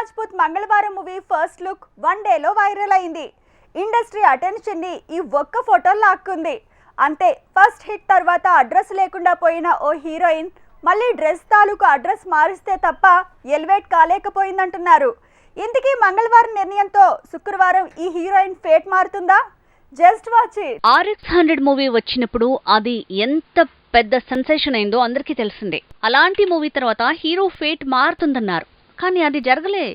రాజ్పుత్ మంగళవారం movie first look 1 డేలో viral అయింది. ఇండస్ట్రీ అటెన్షన్ ని ఈ ఒక్క ఫోటో లాక్కుంది. అంతే, ఫస్ట్ హిట్ తర్వాత అడ్రస్ లేకుండా పోయిన ఓ హీరోయిన్ మళ్ళీ డ్రెస్ తాలూకు అడ్రస్ మారిస్తే తప్ప ఎలివేట్ కాలేకపోయిందంటున్నారు. ఇంతకీ మంగళవారం నిర్ణయంతో శుక్రవారం ఈ హీరోయిన్ ఫేట్ మారుతుందా? Just watch it. RX100 movie వచ్చినప్పుడు అది ఎంత పెద్ద సెన్సేషన్ అయిందో అందరికీ తెలిసిందే. అలాంటి మూవీ తర్వాత హీరో ఫేట్ మారుతుందన్నారు, కానీ అది జరగలే.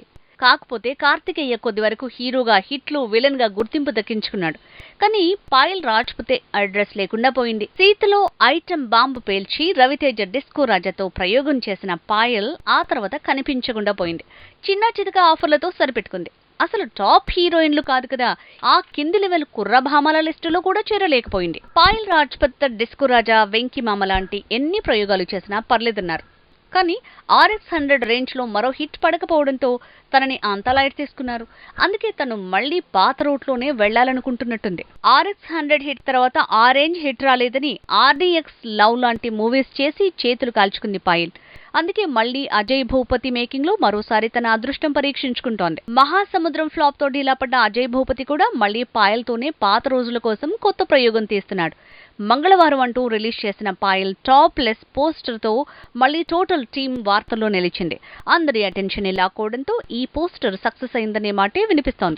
కాకపోతే కార్తికేయ కొద్ది వరకు హీరోగా హిట్లు, విలన్ గా గుర్తింపు దక్కించుకున్నాడు. కానీ పాయల్ రాజ్పుతే అడ్రస్ లేకుండా పోయింది. సీతలో ఐటెం బాంబు పేల్చి రవితేజ డిస్కో రాజాతో ప్రయోగం చేసిన పాయల్ ఆ తర్వాత కనిపించకుండా పోయింది. చిన్న చితక ఆఫర్లతో సరిపెట్టుకుంది. అసలు టాప్ హీరోయిన్లు కాదు కదా, ఆ కింది లెవెల్ కుర్రభామల లిస్టులో కూడా చేరలేకపోయింది. పాయల్ రాజ్పత్, డిస్కో రాజా, వెంకీమామ లాంటి ఎన్ని ప్రయోగాలు చేసినా పర్లేదన్నారు. కానీ RX100 రేంజ్ లో మరో హిట్ పడకపోవడంతో తనని అంత లైట్ తీసుకున్నారు. అందుకే తను మళ్లీ పాత రూట్లోనే వెళ్లాలనుకుంటున్నట్టుంది. RX100 హిట్ తర్వాత ఆ రేంజ్ హిట్ రాలేదని RDX లవ్ లాంటి మూవీస్ చేసి చేతులు కాల్చుకుంది పాయల్. అందుకే మళ్లీ అజయ్ భూపతి మేకింగ్ లో మరోసారి తన అదృష్టం పరీక్షించుకుంటోంది. మహాసముద్రం ఫ్లాప్ తో ఢీలా పడ్డ అజయ్ భూపతి కూడా మళ్లీ పాయల్ తోనే పాత రోజుల కోసం కొత్త ప్రయోగం తీస్తున్నాడు. మంగళవారం అంటూ రిలీజ్ చేసిన పాయల్ టాప్ లెస్ పోస్టర్ తో మళ్లీ టోటల్ టీమ్ వార్తల్లో నిలిచింది. అందరి అటెన్షన్ లాక్కోవడంతో ఈ పోస్టర్ సక్సెస్ అయిందనే మాటే వినిపిస్తోంది.